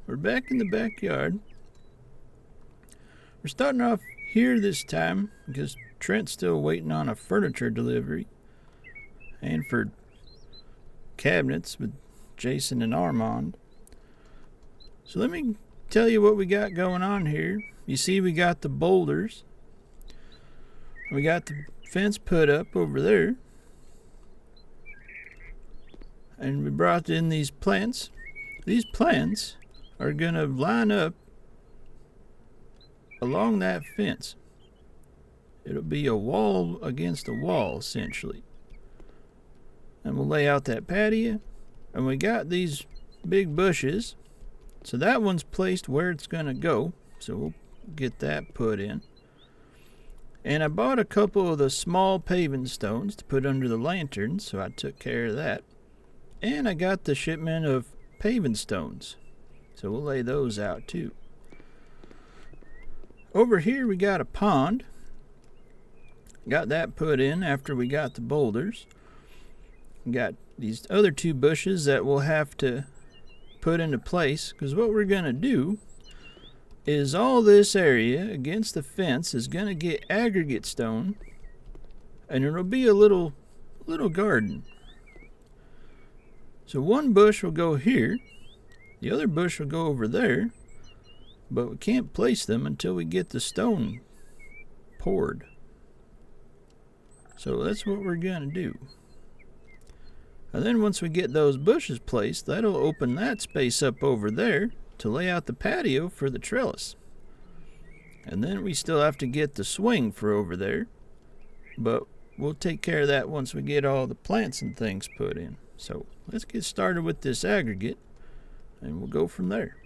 we're back in the backyard. We're starting off here this time because Trent's still waiting on a furniture delivery and for cabinets with Jason and Armand. So let me tell you what we got going on here. You see we got the boulders. We got the fence put up over there. And we brought in these plants. These plants are going to line up along that fence. It'll be a wall against a wall, essentially. And we'll lay out that patio. And we got these big bushes. So that one's placed where it's going to go. So we'll get that put in. And I bought a couple of the small paving stones to put under the lanterns, so I took care of that. And I got the shipment of paving stones. So we'll lay those out too. Over here we got a pond. Got that put in after we got the boulders. We got these other two bushes that we'll have to put into place, because what we're going to do is all this area against the fence is going to get aggregate stone, and it'll be a little garden. So one bush will go here, the other bush will go over there, but we can't place them until we get the stone poured. So that's what we're going to do. And then once we get those bushes placed, that'll open that space up over there to lay out the patio for the trellis. And then we still have to get the swing for over there, but we'll take care of that once we get all the plants and things put in. So let's get started with this aggregate, and we'll go from there.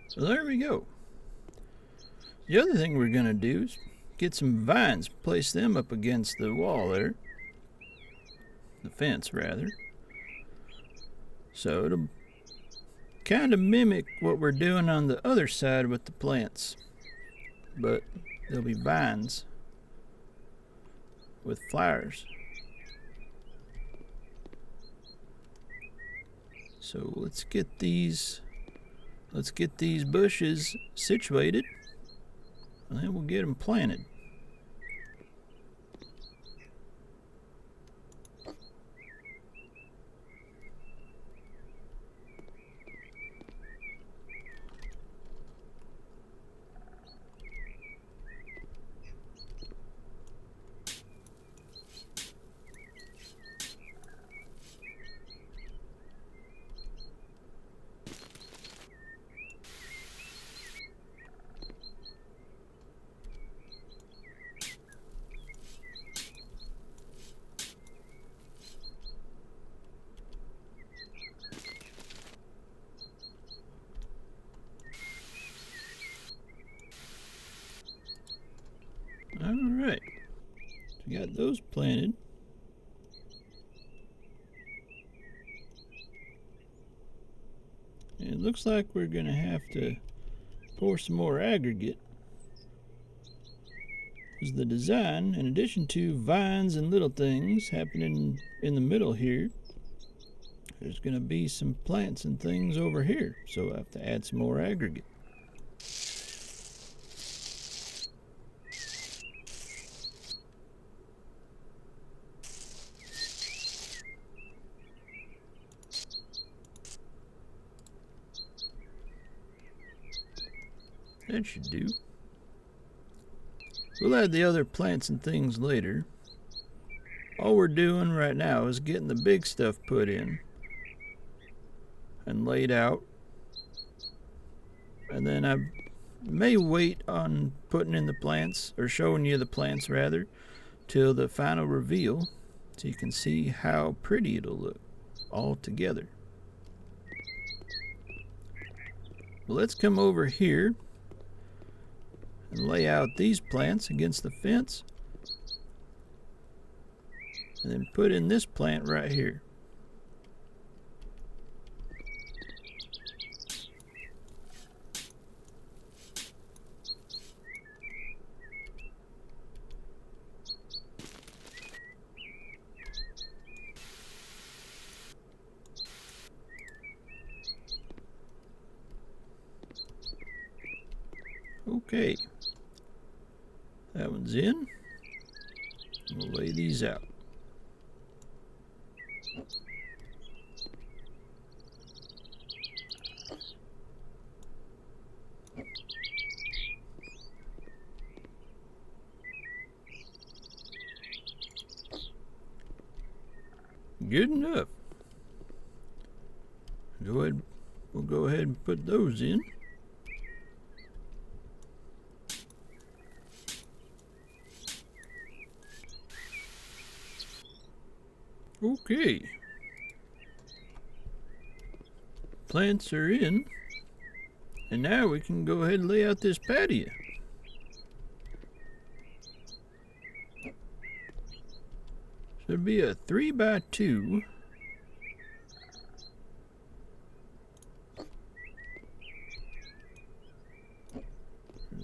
So there we go. The other thing we're going to do is get some vines, place them up against the wall there. The fence, rather. So it'll kind of mimic what we're doing on the other side with the plants. But there'll be vines with flowers. So let's get these bushes situated, and then we'll get them planted. Alright, so we got those planted. And it looks like we're going to have to pour some more aggregate is the design. In addition to vines and little things happening in the middle here, there's going to be some plants and things over here, so I have to add some more aggregate. That should do. We'll add the other plants and things later. All we're doing right now is getting the big stuff put in and laid out. And then I may wait on putting in the plants, or showing you the plants rather, till the final reveal, so you can see how pretty it'll look all together. Well, let's come over here and lay out these plants against the fence, and then put in this plant right here. Okay, that one's in. We'll lay these out. Good enough. We'll go ahead and put those in. Okay. Plants are in. And now we can go ahead and lay out this patio. So it'll be a 3x2.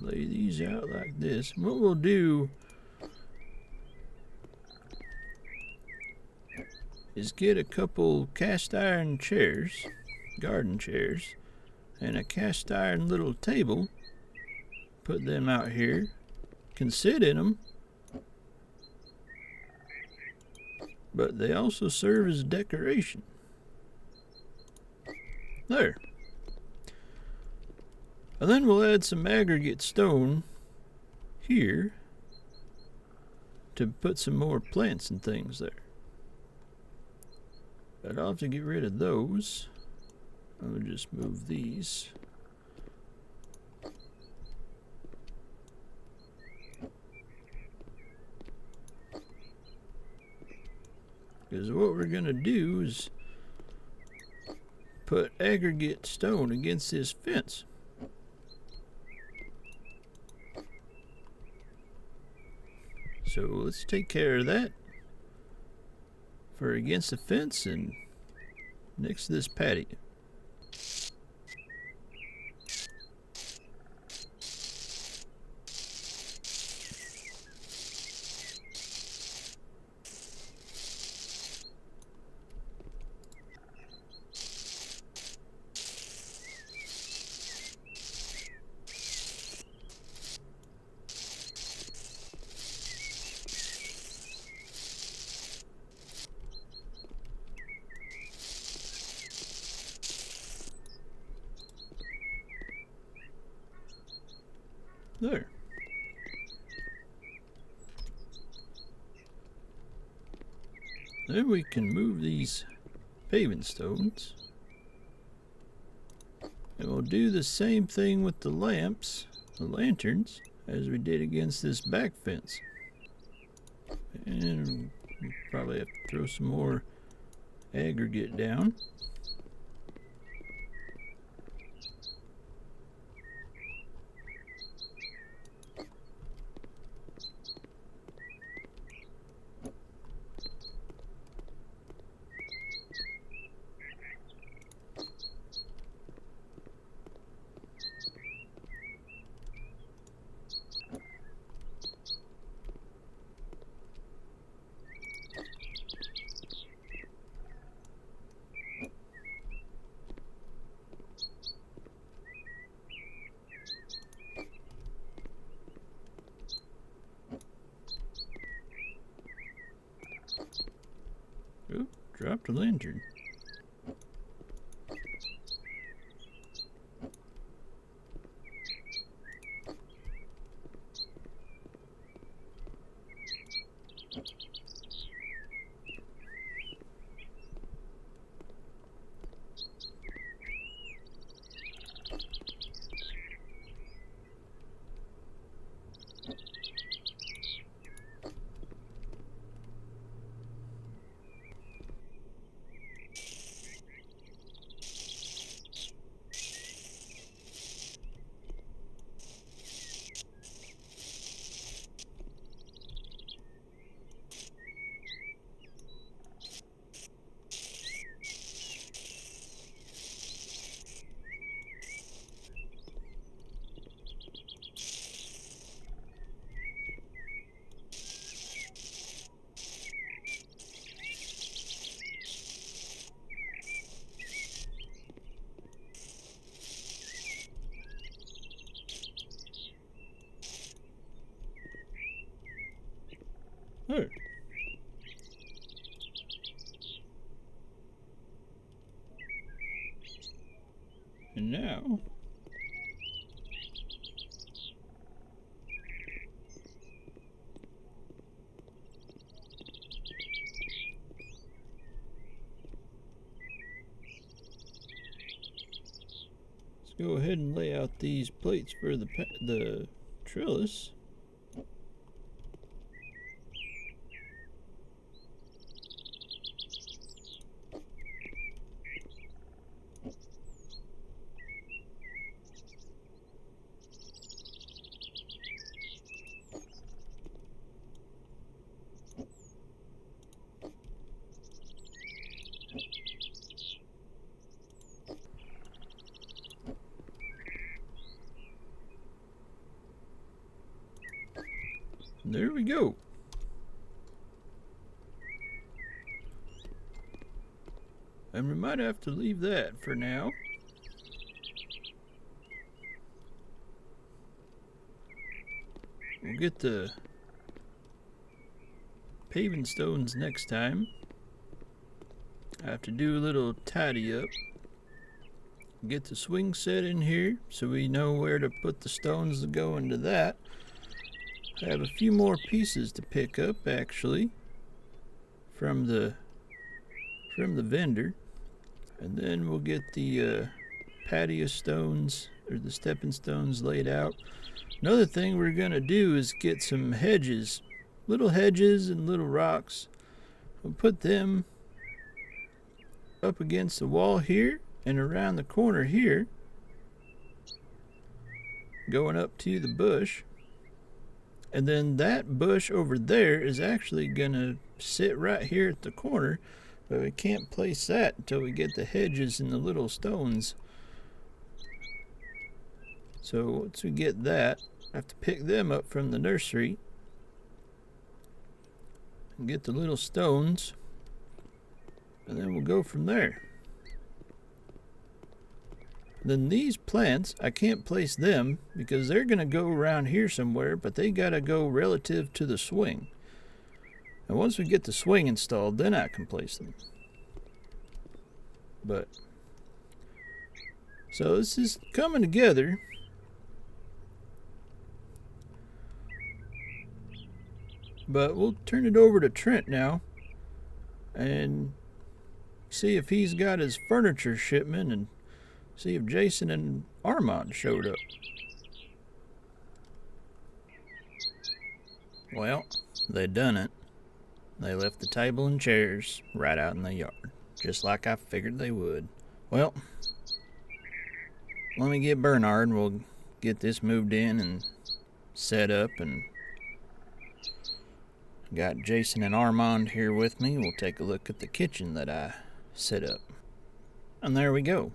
Lay these out like this. And what we'll do is get a couple cast iron chairs, garden chairs, and a cast iron little table. Put them out here. Can sit in them, but they also serve as decoration. There. And then we'll add some aggregate stone here to put some more plants and things there. But I'll have to get rid of those. I'll just move these. Because what we're going to do is put aggregate stone against this fence. So let's take care of that for against the fence and next to this patio. There. Then we can move these paving stones. And we'll do the same thing with the lamps, the lanterns, as we did against this back fence. And we'll probably have to throw some more aggregate down. up the lantern. Oh. And now let's go ahead and lay out these plates for the trellis. There we go. And we might have to leave that for now. We'll get the paving stones next time. I have to do a little tidy up. Get the swing set in here so we know where to put the stones to go into that. I have a few more pieces to pick up actually from the vendor, and then we'll get the patio stones or the stepping stones laid out. Another thing we're gonna do is get some hedges, little hedges and little rocks. We'll put them up against the wall here and around the corner here, going up to the bush. And then that bush over there is actually gonna sit right here at the corner, but we can't place that until we get the hedges and the little stones. So once we get that, I have to pick them up from the nursery and get the little stones, and then we'll go from there. Then these plants, I can't place them because they're going to go around here somewhere, but they got to go relative to the swing. And once we get the swing installed, then I can place them. But, so this is coming together. But we'll turn it over to Trent now and see if he's got his furniture shipment and see if Jason and Armand showed up. Well, they done it. They left the table and chairs right out in the yard, just like I figured they would. Well, let me get Bernard and we'll get this moved in and set up, and got Jason and Armand here with me. We'll take a look at the kitchen that I set up. And there we go.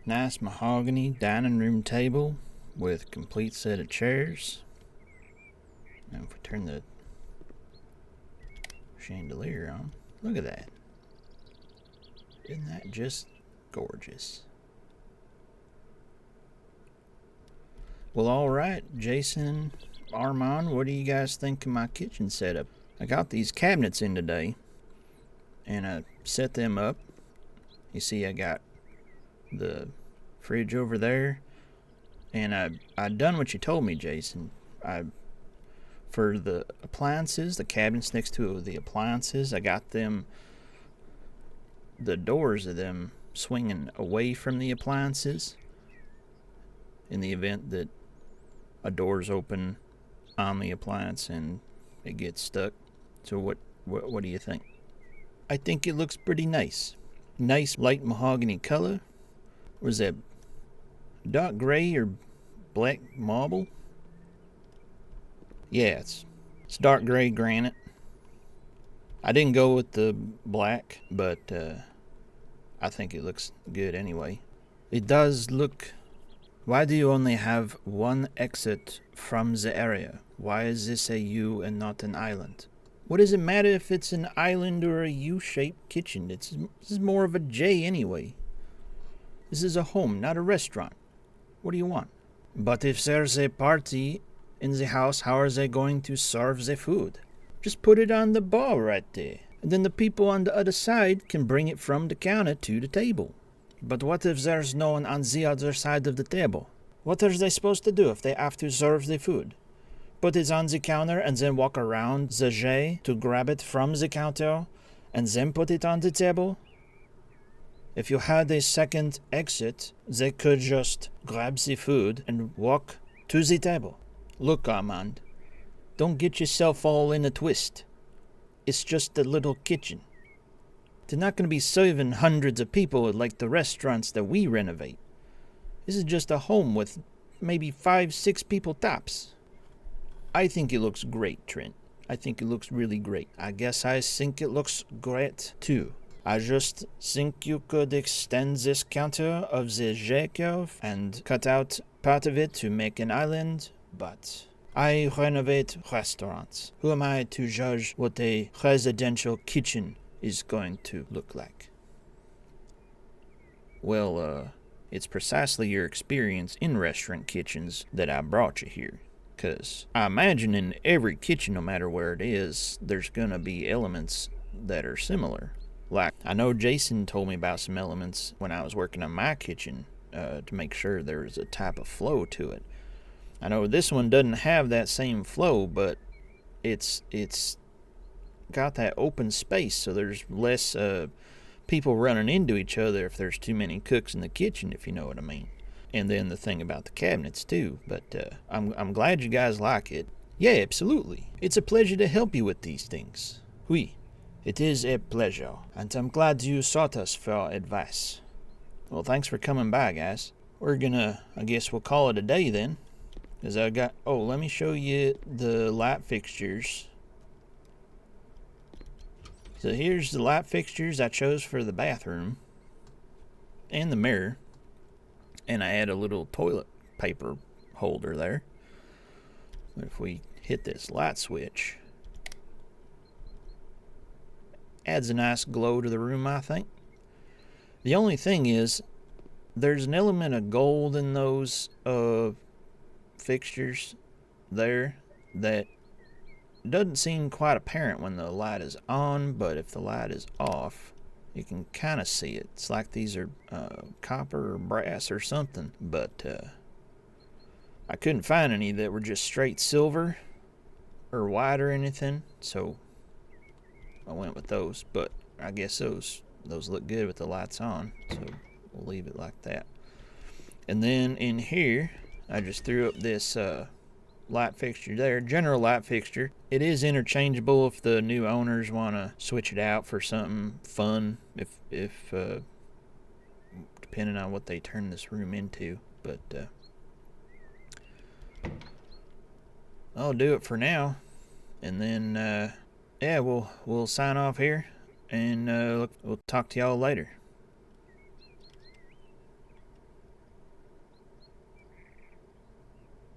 Nice mahogany dining room table with complete set of chairs. And if we turn the chandelier on, look at that. Isn't that just gorgeous? Well, alright, Jason, Armand, what do you guys think of my kitchen setup? I got these cabinets in today, and I set them up. You see I got the fridge over there, and I done what you told me, Jason. For the appliances, the cabinets next to the appliances, I got them, the doors of them swinging away from the appliances in the event that a door's open on the appliance and it gets stuck. So what do you think? I think it looks pretty nice. Nice light mahogany color. Was that dark gray or black marble? Yeah, it's dark gray granite. I didn't go with the black, but I think it looks good anyway. It does look... Why do you only have one exit from the area? Why is this a U and not an island? What does it matter if it's an island or a U-shaped kitchen? This is more of a J anyway. This is a home, not a restaurant. What do you want? But if there's a party in the house, how are they going to serve the food? Just put it on the bar right there. And then the people on the other side can bring it from the counter to the table. But what if there's no one on the other side of the table? What are they supposed to do if they have to serve the food? Put it on the counter and then walk around the J to grab it from the counter and then put it on the table? If you had a second exit, they could just grab the food and walk to the table. Look, Armand, don't get yourself all in a twist. It's just a little kitchen. They're not going to be serving hundreds of people like the restaurants that we renovate. This is just a home with maybe 5-6 people tops. I think it looks great, Trent. I think it looks really great. I guess I think it looks great too. I just think you could extend this counter of the J curve and cut out part of it to make an island, but I renovate restaurants. Who am I to judge what a residential kitchen is going to look like? Well, it's precisely your experience in restaurant kitchens that I brought you here. 'Cause I imagine in every kitchen, no matter where it is, there's gonna be elements that are similar. Like, I know Jason told me about some elements when I was working on my kitchen to make sure there was a type of flow to it. I know this one doesn't have that same flow, but it's got that open space, so there's less people running into each other if there's too many cooks in the kitchen, if you know what I mean. And then the thing about the cabinets too, but I'm glad you guys like it. Yeah, absolutely. It's a pleasure to help you with these things. Oui, it is a pleasure, and I'm glad you sought us for advice. Well, thanks for coming by, guys. We're gonna, I guess we'll call it a day then. Because I got, let me show you the light fixtures. So here's the light fixtures I chose for the bathroom. And the mirror. And I add a little toilet paper holder there. If we hit this light switch, adds a nice glow to the room, I think. The only thing is, there's an element of gold in those fixtures there that doesn't seem quite apparent when the light is on, but if the light is off, you can kind of see it. It's like these are copper or brass or something, but I couldn't find any that were just straight silver or white or anything, so I went with those. But I guess those look good with the lights on, so we'll leave it like that. And then in here, I just threw up this light fixture there, general light fixture. It is interchangeable if the new owners want to switch it out for something fun, if depending on what they turn this room into. But I'll do it for now, and then yeah, we'll sign off here, and we'll talk to y'all later.